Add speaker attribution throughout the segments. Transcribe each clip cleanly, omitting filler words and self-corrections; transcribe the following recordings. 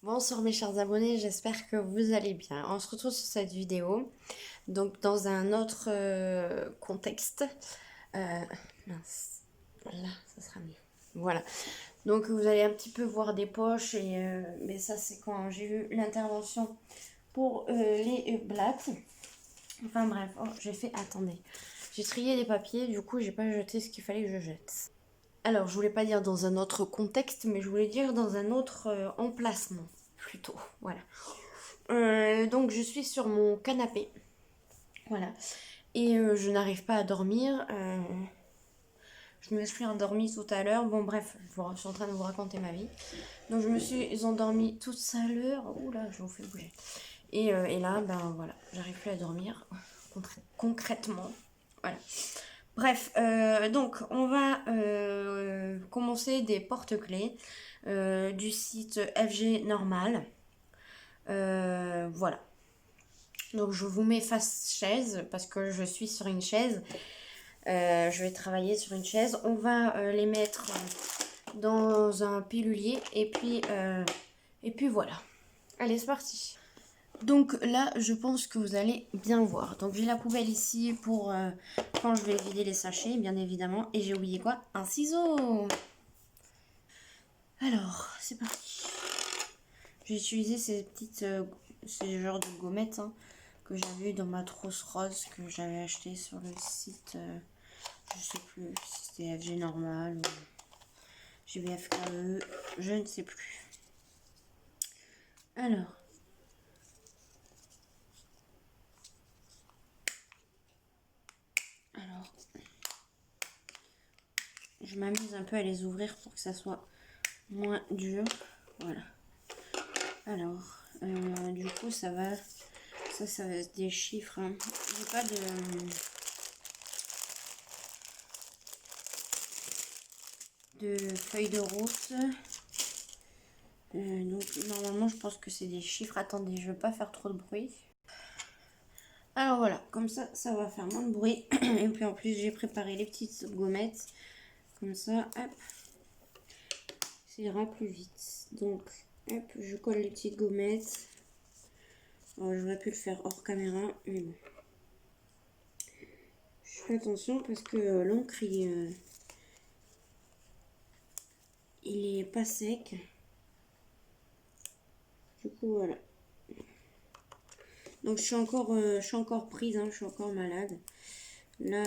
Speaker 1: Bonsoir mes chers abonnés, j'espère que vous allez bien. On se retrouve sur cette vidéo, donc dans un autre contexte. Mince, là, ça sera mieux. Voilà, donc vous allez un petit peu voir des poches, mais ça c'est quand j'ai eu l'intervention pour les blattes. Enfin bref, oh, j'ai fait, attendez, j'ai trié les papiers, du coup j'ai pas jeté ce qu'il fallait que je jette. Alors, je voulais pas dire dans un autre contexte, mais je voulais dire dans un autre emplacement, plutôt. Voilà. Donc, je suis sur mon canapé. Voilà. Et je n'arrive pas à dormir. Je me suis endormie tout à l'heure. Bon, bref, je suis en train de vous raconter ma vie. Donc, je me suis endormie toute à l'heure. Oula, je vous fais bouger. Et là, ben voilà, j'arrive plus à dormir. Concrètement. Voilà. Bref, donc on va commencer des porte-clés du site FG Normal. Voilà. Donc je vous mets face chaise parce que je suis sur une chaise. Je vais travailler sur une chaise. On va les mettre dans un pilulier et puis voilà. Allez, c'est parti. Donc là, je pense que vous allez bien voir. Donc j'ai la poubelle ici pour quand je vais vider les sachets, bien évidemment. Et j'ai oublié quoi? Un ciseau. Alors, c'est parti. J'ai utilisé ces genres de gommettes que j'avais eu dans ma trousse rose que j'avais acheté sur le site, je sais plus si c'était FG Normal ou GBFKE, je ne sais plus. Alors. Je m'amuse un peu à les ouvrir pour que ça soit moins dur. Voilà. Alors, du coup, ça va être des chiffres. J'ai pas de feuille de route. Donc, normalement, je pense que c'est des chiffres. Attendez, je veux pas faire trop de bruit. Alors voilà, comme ça va faire moins de bruit. Et puis en plus, j'ai préparé les petites gommettes. Comme ça, hop, ça ira plus vite. Donc, hop, je colle les petites gommettes. Alors, j'aurais pu le faire hors caméra, mais bon. Je fais attention parce que l'encre, il est pas sec. Du coup, voilà. Donc, je suis encore prise, je suis encore malade. Là,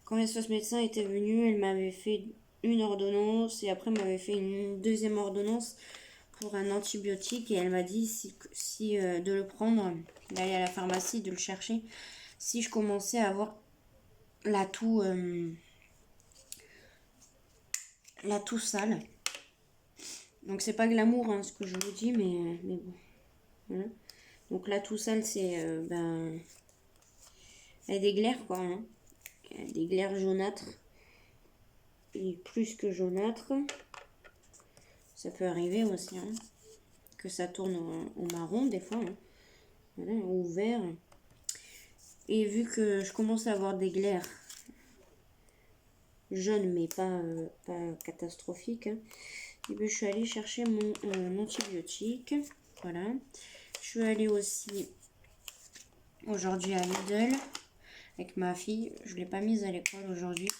Speaker 1: quand l'espace médecin était venu, elle m'avait fait une ordonnance et après m'avait fait une deuxième ordonnance pour un antibiotique et elle m'a dit si de le prendre, d'aller à la pharmacie, de le chercher, si je commençais à avoir la toux sale. Donc c'est pas glamour ce que je vous dis, mais bon. Voilà. Donc la toux sale, c'est elle a des glaires quoi. Elle a des glaires jaunâtres. Et plus que jaunâtres. Ça peut arriver aussi. Que ça tourne au marron des fois. Voilà, au vert. Et vu que je commence à avoir des glaires jaunes, mais pas catastrophiques, et bien, je suis allée chercher mon antibiotique. Voilà. Je suis allée aussi aujourd'hui à Lidl avec ma fille. Je ne l'ai pas mise à l'école aujourd'hui.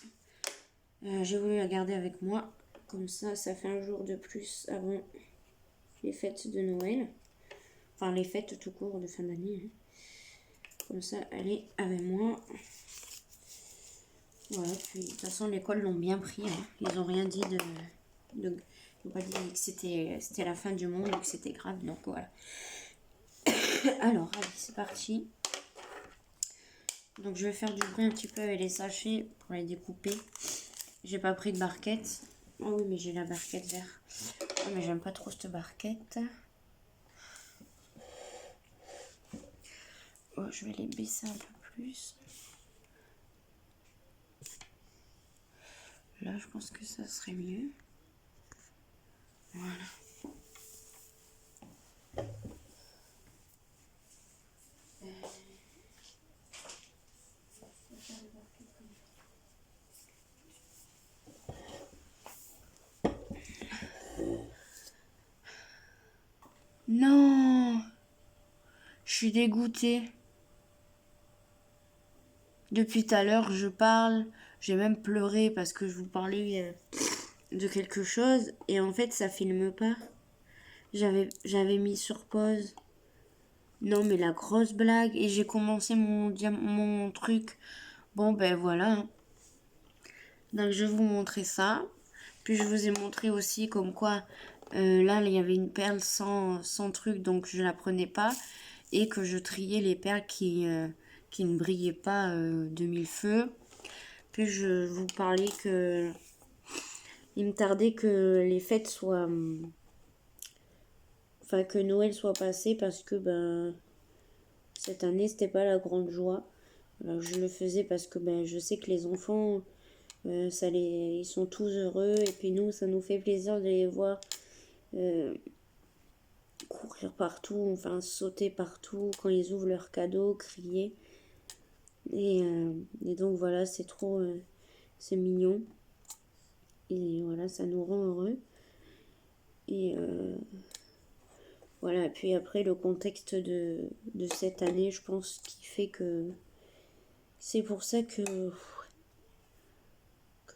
Speaker 1: J'ai voulu la garder avec moi. Comme ça fait un jour de plus avant les fêtes de Noël. Enfin, les fêtes tout court de fin d'année. Comme ça, elle est avec moi. Voilà, puis de toute façon, l'école l'ont bien pris. Ils n'ont rien dit ils n'ont pas dit que c'était la fin du monde ou que c'était grave. Donc voilà. Alors, allez, c'est parti. Donc je vais faire du bruit un petit peu avec les sachets pour les découper. J'ai pas pris de barquette. Ah oui, mais j'ai la barquette vert. Ah, mais j'aime pas trop cette barquette. Oh, je vais les baisser un peu plus. Là, je pense que ça serait mieux. Voilà.
Speaker 2: Non, je suis dégoûtée. Depuis tout à l'heure, je parle. J'ai même pleuré parce que je vous parlais de quelque chose. Et en fait, ça filme pas. J'avais mis sur pause. Non, mais la grosse blague. Et j'ai commencé mon truc. Bon, ben voilà. Donc, je vais vous montrer ça. Puis, je vous ai montré aussi comme quoi, là, il y avait une perle sans truc. Donc, je la prenais pas. Et que je triais les perles qui ne brillaient pas de mille feux. Puis, je vous parlais que il me tardait que les fêtes soient... Enfin, que Noël soit passé parce que, ben... Cette année, c'était pas la grande joie. Alors, je le faisais parce que ben, je sais que les enfants, ils sont tous heureux. Et puis nous, ça nous fait plaisir de les voir courir partout, enfin sauter partout quand ils ouvrent leurs cadeaux, crier. Et donc voilà, c'est trop... c'est mignon. Et voilà, ça nous rend heureux. Et voilà, puis après, le contexte de cette année, je pense, qui fait que... C'est pour ça que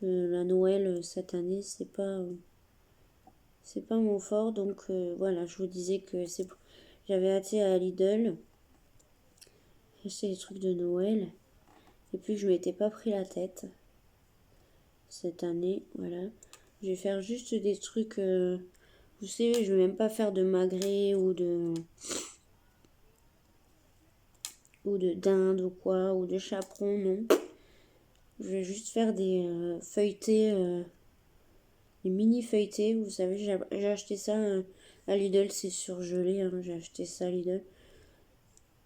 Speaker 2: la Noël cette année c'est pas mon fort, donc voilà, je vous disais que j'avais hâté à Lidl acheter des trucs de Noël et puis je m'étais pas pris la tête cette année. Voilà, je vais faire juste des trucs vous savez, je vais même pas faire de magret ou de dinde ou quoi, ou de chaperon, non. Je vais juste faire des feuilletés, des mini feuilletés. Vous savez, j'ai acheté ça à Lidl, c'est surgelé, hein, j'ai acheté ça à Lidl.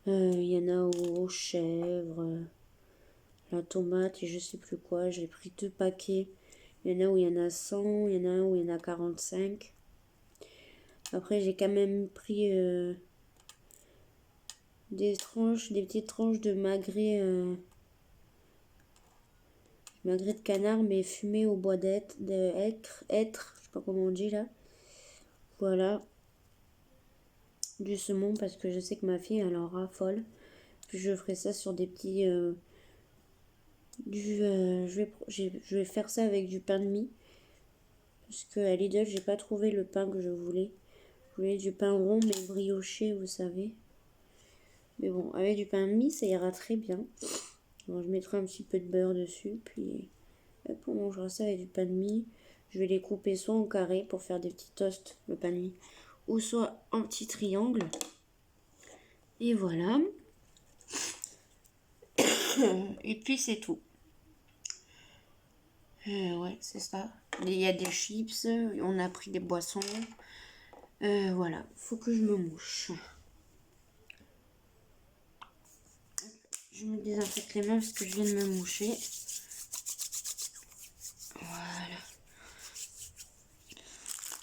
Speaker 2: Il y en a aux chèvres, la tomate et je sais plus quoi. J'ai pris 2 paquets. Il y en a où il y en a 100, il y en a où il y en a 45. Après, j'ai quand même pris des petites tranches de magret, magret de canard, mais fumé au bois d'être, je sais pas comment on dit là. Voilà. Du saumon parce que je sais que ma fille elle en raffole. Puis je ferai ça sur des petits... je vais faire ça avec du pain de mie. Parce que à Lidl, j'ai pas trouvé le pain que je voulais. Je voulais du pain rond mais brioché, vous savez. Mais bon, avec du pain de mie, ça ira très bien. Alors, je mettrai un petit peu de beurre dessus. Puis hop, on mangera ça avec du pain de mie. Je vais les couper soit en carré pour faire des petits toasts, le pain de mie. Ou soit en petits triangles. Et voilà. Et puis c'est tout. Ouais, c'est ça. Il y a des chips, on a pris des boissons. Voilà, faut que je me mouche. Je me désinfecte les mains parce que je viens de me moucher. Voilà.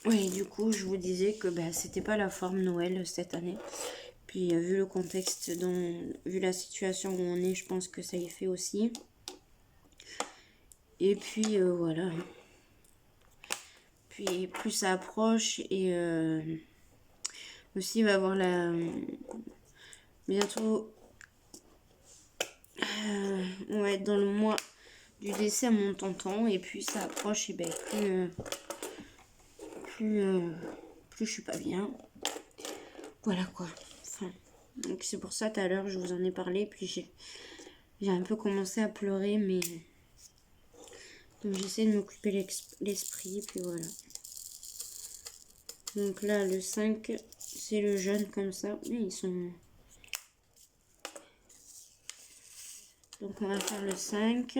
Speaker 2: Oui, du coup, je vous disais que bah, c'était pas la forme Noël cette année. Puis vu le contexte, vu la situation où on est, je pense que ça y fait aussi. Et puis voilà. Puis plus ça approche et aussi il va y avoir bientôt on va être dans le mois du décès à mon tonton et puis ça approche et ben plus je suis pas bien. Voilà quoi. Enfin, donc c'est pour ça tout à l'heure je vous en ai parlé puis j'ai un peu commencé à pleurer mais donc j'essaie de m'occuper l'esprit puis voilà. Donc là le 5 c'est le jeune comme ça. Mais ils sont... Donc on va faire le 5.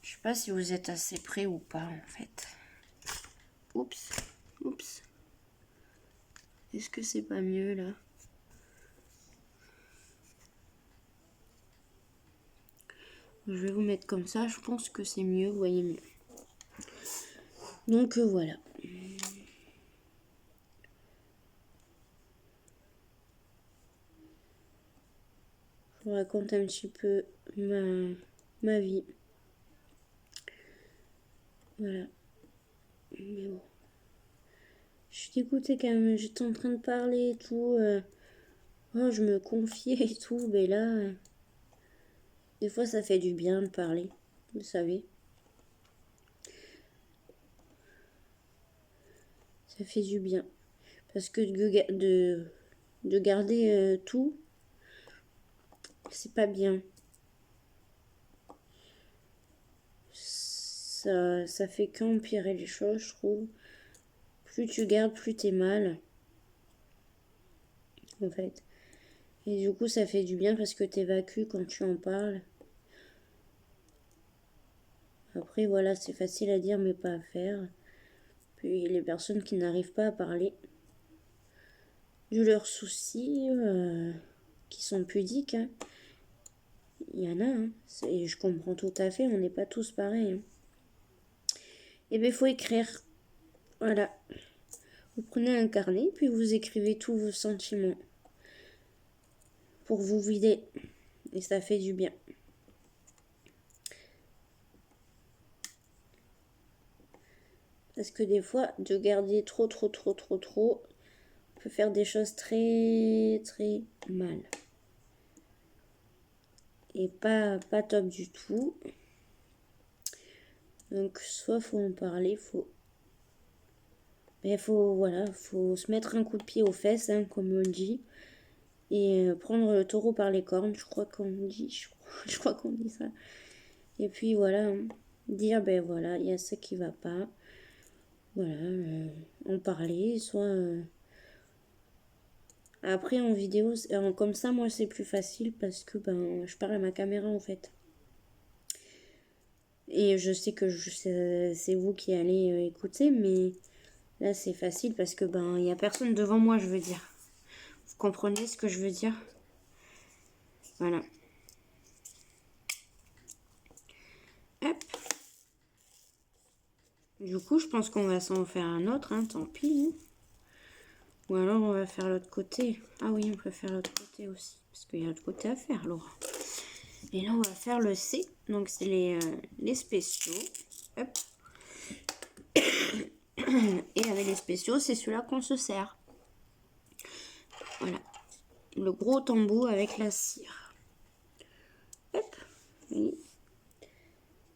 Speaker 2: Je sais pas si vous êtes assez près ou pas en fait. Oups. Oups. Est-ce que c'est pas mieux là? Je vais vous mettre comme ça, je pense que c'est mieux, vous voyez mieux. Donc voilà. Je vous raconte un petit peu ma vie. Voilà. Mais bon. Je suis qu'écoutez, quand même, j'étais en train de parler et tout. Oh, je me confiais et tout. Mais là, des fois, ça fait du bien de parler. Vous savez. Ça fait du bien. Parce que de garder tout, c'est pas bien. Ça fait qu'empirer les choses, je trouve. Plus tu gardes, plus t'es mal. En fait. Et du coup, ça fait du bien parce que t'évacues quand tu en parles. Après, voilà, c'est facile à dire, mais pas à faire. Puis les personnes qui n'arrivent pas à parler de leurs soucis, qui sont pudiques, hein. Il y en a, hein. Je comprends tout à fait, on n'est pas tous pareils, hein. Et bien, il faut écrire. Voilà. Vous prenez un carnet, puis vous écrivez tous vos sentiments. Pour vous vider. Et ça fait du bien. Parce que des fois, de garder trop, peut faire des choses très, très mal. Et pas top du tout. Donc, soit faut en parler, mais faut se mettre un coup de pied aux fesses, hein, comme on dit. Et prendre le taureau par les cornes, je crois qu'on dit. Je crois qu'on dit ça. Et puis voilà, hein, dire, ben voilà, il y a ça qui va pas. Voilà, en parler, soit... Après, en vidéo, comme ça, moi, c'est plus facile parce que ben, je parle à ma caméra, en fait. Et je sais que c'est vous qui allez écouter, mais là, c'est facile parce que ben, il n'y a personne devant moi, je veux dire. Vous comprenez ce que je veux dire? Voilà. Hop. Du coup, je pense qu'on va s'en faire un autre, hein, tant pis. Hein. Ou alors, on va faire l'autre côté. Ah oui, on peut faire l'autre côté aussi. Parce qu'il y a l'autre côté à faire, Laura. Et là, on va faire le C. Donc, c'est les spéciaux. Hop. Et avec les spéciaux, c'est celui-là qu'on se sert. Voilà. Le gros tambour avec la cire. Hop. Oui.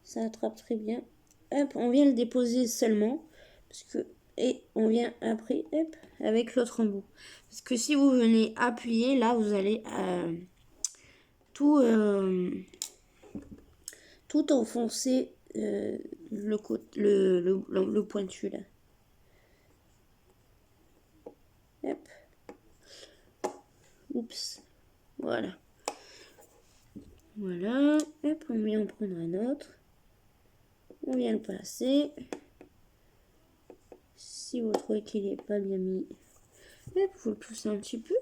Speaker 2: Ça attrape très bien. Hop, on vient le déposer seulement. Parce que... Et on vient après, hop, avec l'autre embout. Parce que si vous venez appuyer, là, vous allez tout enfoncer le pointu, là. Hop. Oups. Voilà. Voilà. Hop, on vient en prendre un autre. On vient le passer. Si vous trouvez qu'il n'est pas bien mis, hop, vous le poussez un petit peu.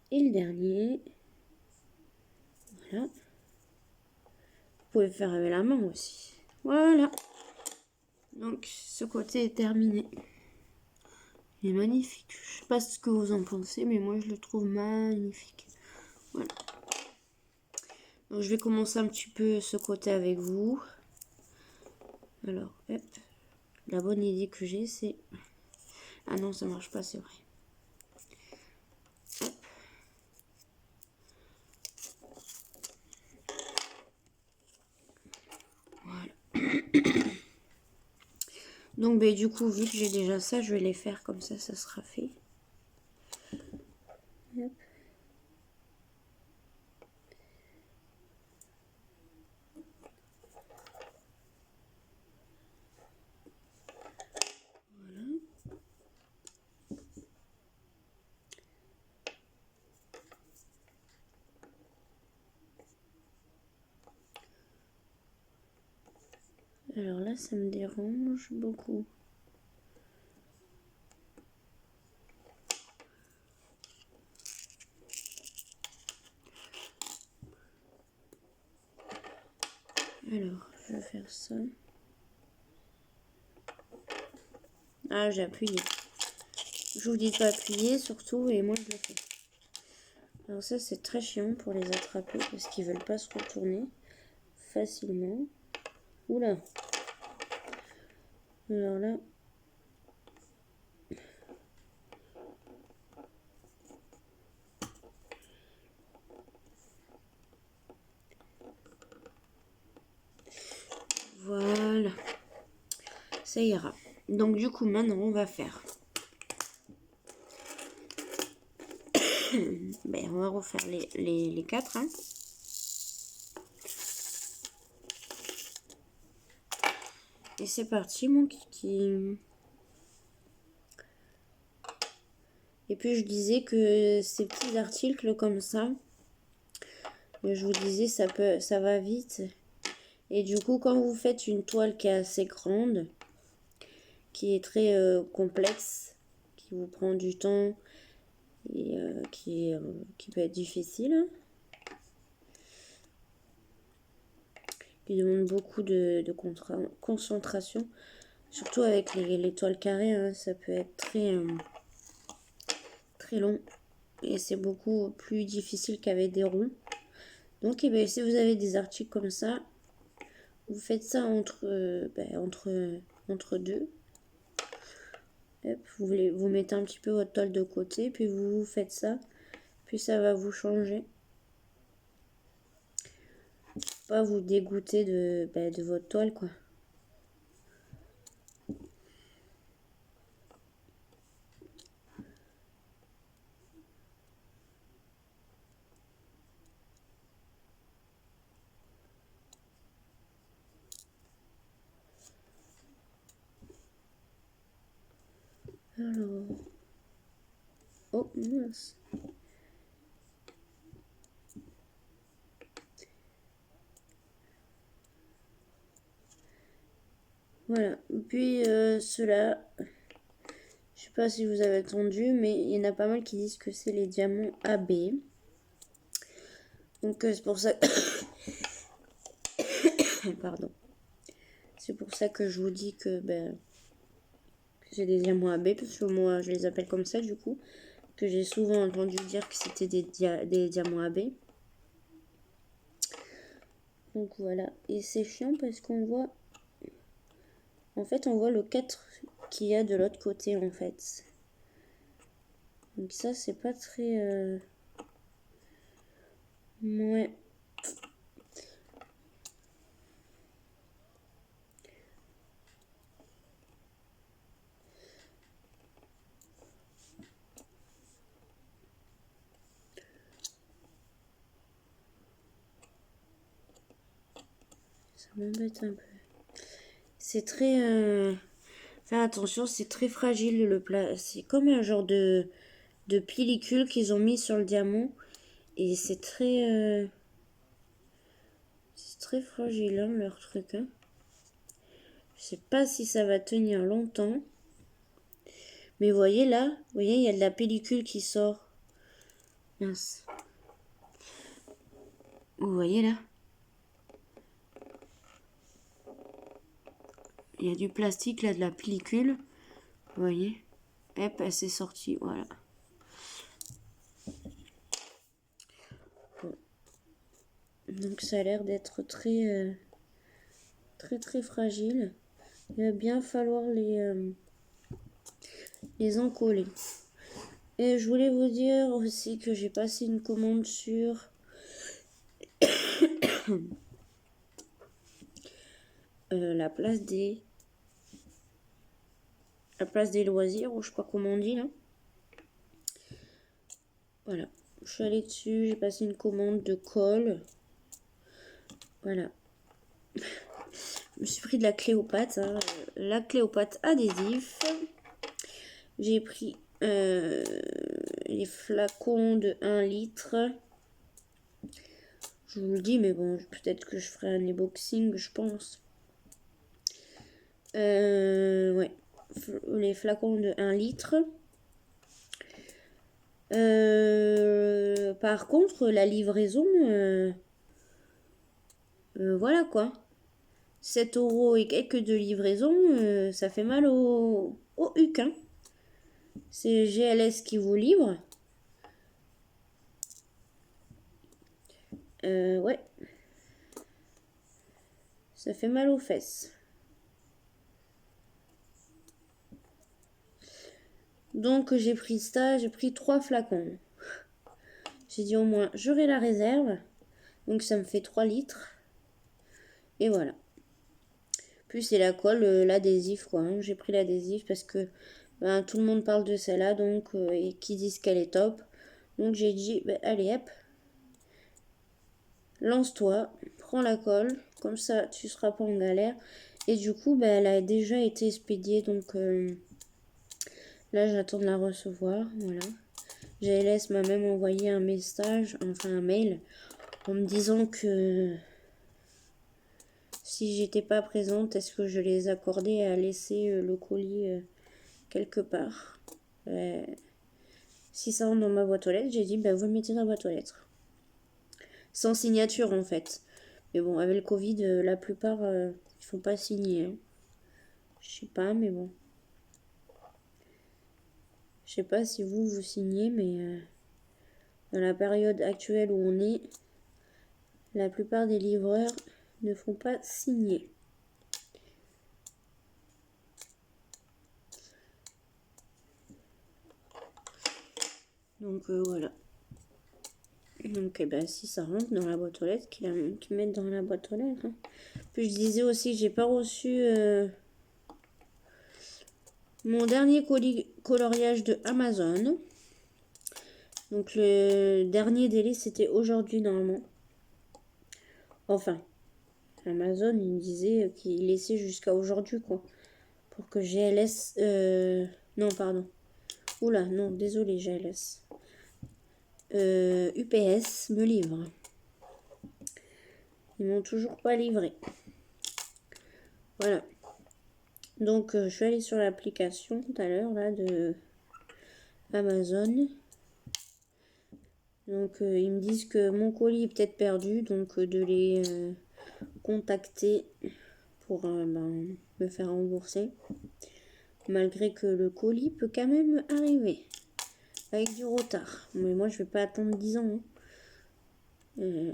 Speaker 2: Et le dernier. Voilà. Vous pouvez le faire avec la main aussi. Voilà. Donc, ce côté est terminé. Il est magnifique. Je sais pas ce que vous en pensez, mais moi, je le trouve magnifique. Voilà. Donc, je vais commencer un petit peu ce côté avec vous. Alors, hop. La bonne idée que j'ai, c'est... Ah non, ça marche pas, c'est vrai. Hop. Voilà. Donc, ben, du coup, vu que j'ai déjà ça, je vais les faire comme ça sera fait. Hop. Alors là, ça me dérange beaucoup. Alors, je vais faire ça. Ah, j'ai appuyé. Je vous dis de pas appuyer, surtout, et moi, je le fais. Alors ça, c'est très chiant pour les attraper, parce qu'ils veulent pas se retourner facilement. Oula. Alors là, ça ira. Donc du coup, maintenant, on va faire... ben, on va refaire les 4. Hein. Et c'est parti, mon kiki. Et puis, je disais que ces petits articles comme ça, je vous disais, ça va vite. Et du coup, quand vous faites une toile qui est assez grande, qui est très complexe, qui vous prend du temps et qui peut être difficile, hein, qui demande beaucoup de concentration, surtout avec les toiles carrées, hein, ça peut être très long et c'est beaucoup plus difficile qu'avec des ronds. Donc eh bien, si vous avez des articles comme ça, vous faites ça entre deux. Hop, vous mettez un petit peu votre toile de côté, puis vous faites ça, puis ça va vous changer. Pas vous dégoûter de votre toile, quoi. Alors... Oh, mince. Voilà. Puis ceux-là, je sais pas si vous avez entendu, mais il y en a pas mal qui disent que c'est les diamants AB. Donc c'est pour ça... Pardon. C'est pour ça que je vous dis que c'est des diamants AB, parce que moi je les appelle comme ça du coup. Que j'ai souvent entendu dire que c'était des diamants AB. Donc voilà. Et c'est chiant parce qu'on voit... En fait, on voit le 4 qu'il y a de l'autre côté, en fait. Donc ça, c'est pas très... Ouais. Ça m'embête un peu. C'est très... Faire attention, c'est très fragile le plat. C'est comme un genre de pellicule qu'ils ont mis sur le diamant. Et c'est très fragile, hein, leur truc. Hein. Je sais pas si ça va tenir longtemps. Mais vous voyez là, vous voyez, il y a de la pellicule qui sort. Mince. Vous voyez là? Il y a du plastique là, de la pellicule. Vous voyez? Hop, elle s'est sortie, voilà. Bon. Donc ça a l'air d'être très fragile. Il va bien falloir les encoller. Et je voulais vous dire aussi que j'ai passé une commande sur la place des loisirs, ou je sais pas comment on dit là. Voilà, je suis allée dessus, j'ai passé une commande de colle. Voilà. Je me suis pris de la Cléopâtre, hein, la Cléopâtre adhésif. J'ai pris les flacons de 1 litre. Je vous le dis, mais bon, peut-être que je ferai un unboxing, je pense. Ouais, les flacons de 1 litre. Par contre, la livraison, voilà quoi. 7 € et quelques de livraison, ça fait mal au huc. Hein. C'est GLS qui vous livre. Ouais. Ça fait mal aux fesses. Donc j'ai pris ça, j'ai pris 3 flacons. J'ai dit au moins j'aurai la réserve. Donc ça me fait 3 litres. Et voilà. Puis c'est la colle, l'adhésif quoi. Hein. J'ai pris l'adhésif parce que ben, tout le monde parle de celle-là donc et qui disent qu'elle est top. Donc j'ai dit ben, allez hop, lance-toi, prends la colle, comme ça tu seras pas en galère. Et du coup ben, elle a déjà été expédiée donc là j'attends de la recevoir. Voilà. GLS m'a même envoyé un message, enfin un mail, en me disant que si j'étais pas présente, est-ce que je les accordais à laisser le colis quelque part. Si ça rentre dans ma boîte aux lettres, j'ai dit, vous le mettez dans la boîte aux lettres. Sans signature, en fait. Mais bon, avec le Covid, la plupart, ils font pas signer. Hein. Je sais pas, mais bon. Je sais pas si vous signez, mais dans la période actuelle où on est, la plupart des livreurs ne font pas signer. Donc voilà. Donc si ça rentre dans la boîte aux lettres, qu'ils mettent dans la boîte aux lettres. Hein. Puis je disais aussi que j'ai pas reçu mon dernier coloriage de Amazon. Donc le dernier délai c'était aujourd'hui normalement. Enfin, Amazon il me disait qu'il laissait jusqu'à aujourd'hui quoi. Pour que GLS... non pardon. Oula, non, désolé GLS. UPS me livre. Ils m'ont toujours pas livré. Voilà. Donc je suis allée sur l'application tout à l'heure là de Amazon. Donc ils me disent que mon colis est peut-être perdu, donc de les contacter pour me faire rembourser. Malgré que le colis peut quand même arriver avec du retard. Mais moi je vais pas attendre 10 ans. Hein.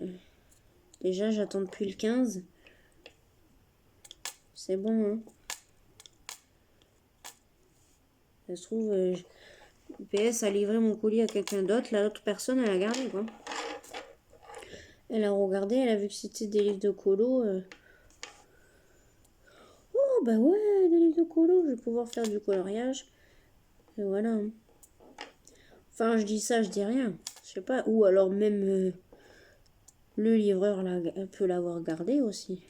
Speaker 2: Déjà j'attends depuis le 15. C'est bon. Hein. Ça se trouve UPS a livré mon colis à quelqu'un d'autre. L'autre personne elle a gardé quoi. Elle a regardé, elle a vu que c'était des livres de colo. Oh bah ouais, des livres de colo, je vais pouvoir faire du coloriage. Et voilà. Hein. Enfin, je dis ça, je dis rien. Je sais pas. Ou alors même le livreur peut l'avoir gardé aussi.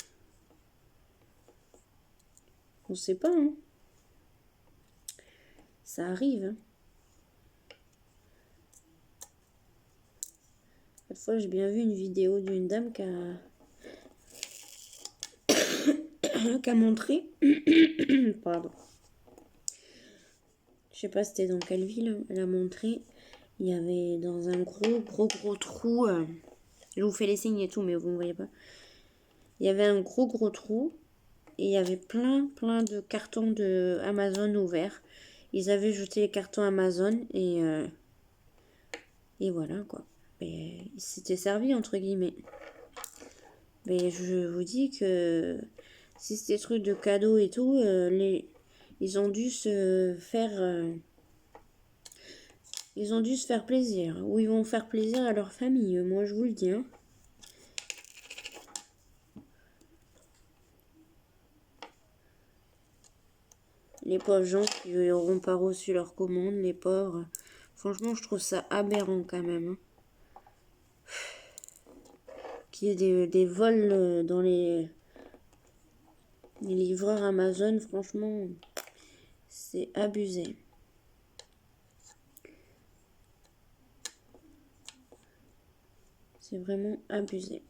Speaker 2: On sait pas. Hein. Ça arrive. Hein. Cette fois, j'ai bien vu une vidéo d'une dame qui a montré. Pardon. Je sais pas c'était dans quelle ville. Elle a montré. Il y avait dans un gros trou. Je vous fais les signes et tout, mais vous ne voyez pas. Il y avait un gros trou. Et il y avait plein de cartons de Amazon ouverts. Ils avaient jeté les cartons Amazon et voilà quoi. Et ils s'étaient servis entre guillemets. Mais je vous dis que si c'était trucs de cadeaux et tout, ils ont dû se faire plaisir. Ou ils vont faire plaisir à leur famille. Moi je vous le dis. Hein. Les pauvres gens qui n'auront pas reçu leur commande, les pauvres. Franchement, je trouve ça aberrant quand même. Hein. Qu'il y ait des vols dans les livreurs Amazon, franchement, c'est abusé. C'est vraiment abusé.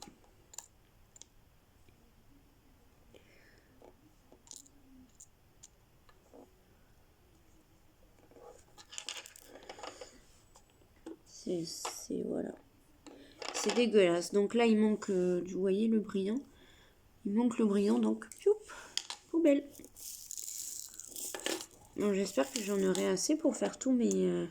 Speaker 2: Voilà. C'est dégueulasse. Donc là, il manque, vous voyez le brillant. Il manque le brillant, donc poubelle. Bon, j'espère que j'en aurai assez pour faire tous mes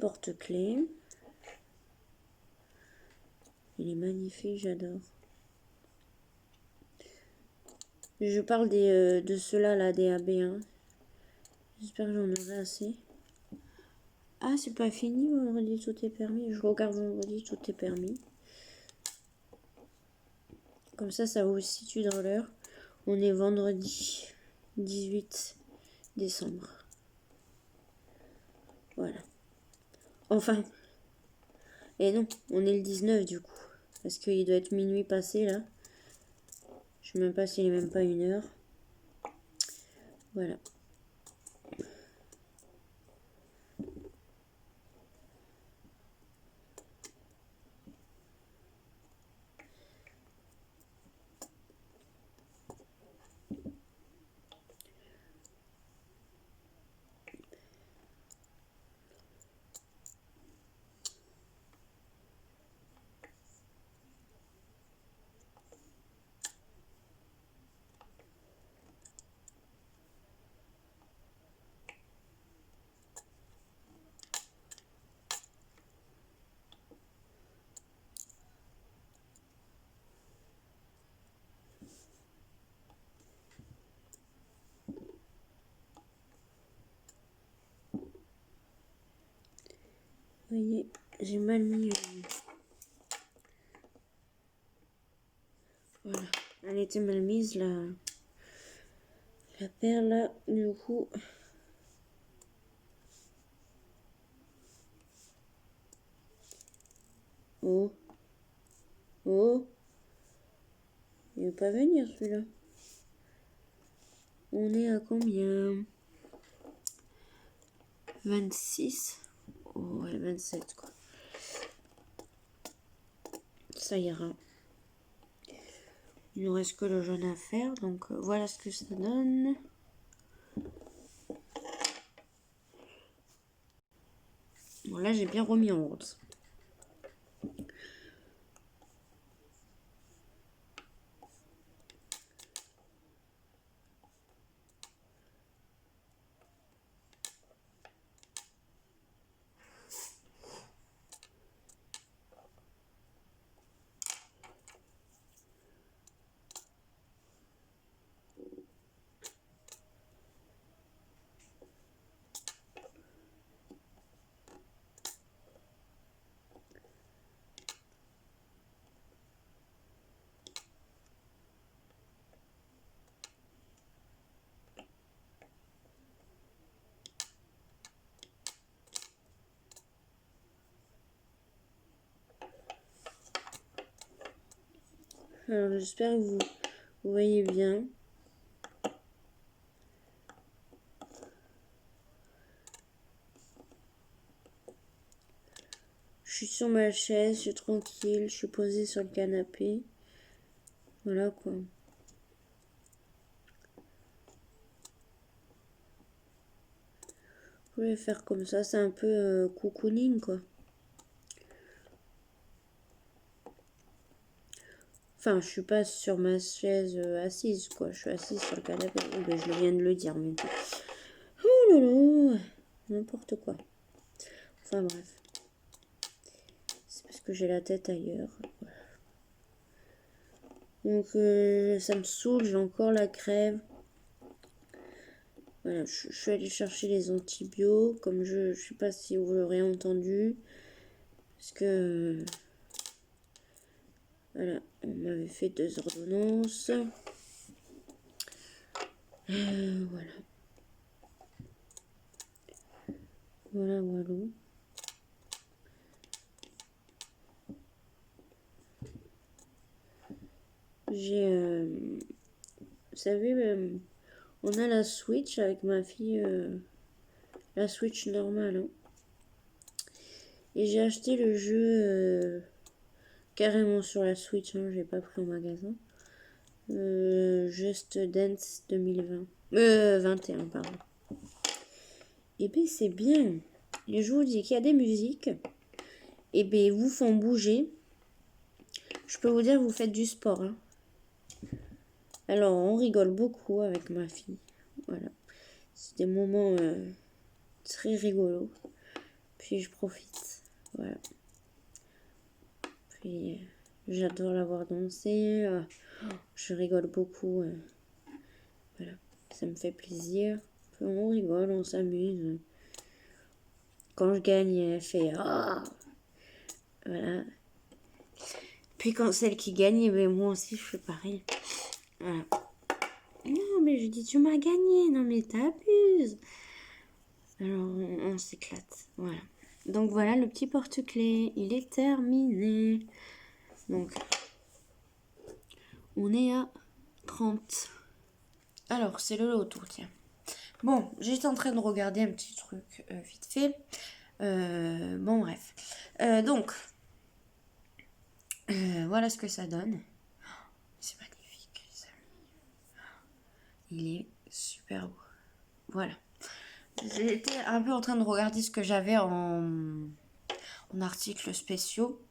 Speaker 2: porte-clés. Il est magnifique, j'adore. Je parle de ceux-là, là, des AB1. J'espère que j'en aurai assez. Ah, c'est pas fini, vendredi, tout est permis. Je regarde vendredi, tout est permis. Comme ça vous situe dans l'heure. On est vendredi 18 décembre. Voilà. Enfin. Et non, on est le 19 du coup. Parce qu'il doit être minuit passé là. Je sais même pas s'il est même pas 1h. Voilà. Vous voyez, j'ai mal mis. Voilà. Elle était mal mise la perle là. Du coup. Oh. Oh. Il va pas venir celui-là. On est à combien? 26. Oh ouais, 27 quoi. Ça ira. Il nous reste que le jaune à faire. Donc voilà ce que ça donne. Bon là j'ai bien remis en rose. Alors j'espère que vous voyez bien. Je suis sur ma chaise, je suis tranquille, je suis posée sur le canapé. Voilà quoi. Je voulais faire comme ça, c'est un peu cocooning quoi. Enfin, je suis pas sur ma chaise assise quoi, je suis assise sur le canapé. Oh, ben, je viens de le dire maintenant. Oh là là, n'importe quoi. Enfin bref. C'est parce que j'ai la tête ailleurs. Donc ça me saoule, j'ai encore la crève. Voilà, je suis allée chercher les antibiotiques, comme je sais pas si vous l'aurez entendu. Parce que voilà, on m'avait fait 2 ordonnances. Voilà. Voilà, voilà. J'ai, vous savez, on a la Switch avec ma fille, la Switch normale. Hein. Et j'ai acheté le jeu carrément sur la Switch, hein, j'ai pas pris au magasin. Just Dance 2020. 21, pardon. Et bien c'est bien. Et je vous dis qu'il y a des musiques. Et bien vous font bouger. Je peux vous dire vous faites du sport. Hein. Alors on rigole beaucoup avec ma fille. Voilà. C'est des moments très rigolos. Puis je profite. Voilà. Puis j'adore la voir danser. Je rigole beaucoup. Voilà. Ça me fait plaisir. Puis on rigole, on s'amuse. Quand je gagne, elle fait ah. Voilà. Puis quand celle qui gagne, ben moi aussi je fais pareil. Voilà. Non mais je dis tu m'as gagné, non mais t'abuses. Alors on s'éclate. Voilà. Donc voilà le petit porte-clés, il est terminé. Donc on est à 30. Alors c'est le loto, tiens. Bon, j'étais en train de regarder un petit truc vite fait. Bon bref. Donc voilà ce que ça donne. C'est magnifique, les amis. Il est super beau. Voilà. J'étais un peu en train de regarder ce que j'avais en articles spéciaux.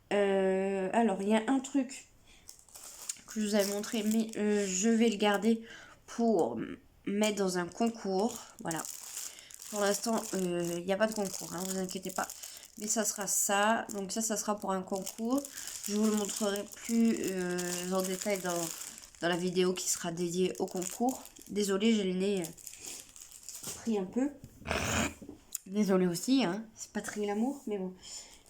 Speaker 2: Alors, il y a un truc que je vous avais montré, mais je vais le garder pour mettre dans un concours. Voilà. Pour l'instant, il n'y a pas de concours, hein, vous inquiétez pas. Mais ça sera ça. Donc ça sera pour un concours. Je vous le montrerai plus en détail dans la vidéo qui sera dédiée au concours. Désolée, j'ai le nez pris un peu. Désolée aussi, hein. C'est pas très glamour, mais bon.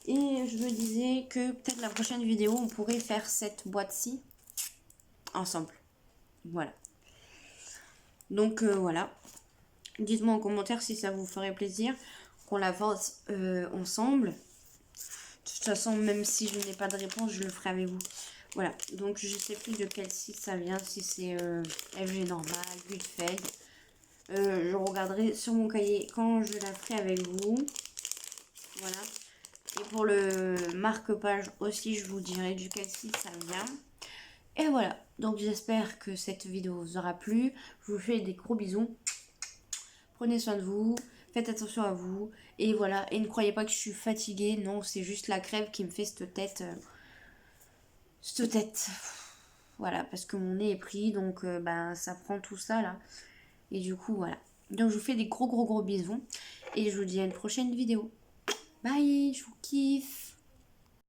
Speaker 2: Et je me disais que peut-être la prochaine vidéo, on pourrait faire cette boîte-ci ensemble. Voilà. Donc voilà. Dites-moi en commentaire si ça vous ferait plaisir qu'on la fasse ensemble. De toute façon, même si je n'ai pas de réponse, je le ferai avec vous. Voilà. Donc je sais plus de quel site ça vient. Si c'est FG normal, Gutfeld. Je regarderai sur mon cahier quand je la ferai avec vous. Voilà. Et pour le marque-page aussi, je vous dirai duquel site ça vient. Et voilà. Donc j'espère que cette vidéo vous aura plu. Je vous fais des gros bisous. Prenez soin de vous. Faites attention à vous. Et voilà. Et ne croyez pas que je suis fatiguée. Non, c'est juste la crève qui me fait cette tête. Cette tête. Voilà. Parce que mon nez est pris. Donc ben, ça prend tout ça là. Et du coup, voilà. Donc je vous fais des gros bisous. Et je vous dis à une prochaine vidéo. Bye, je vous kiffe.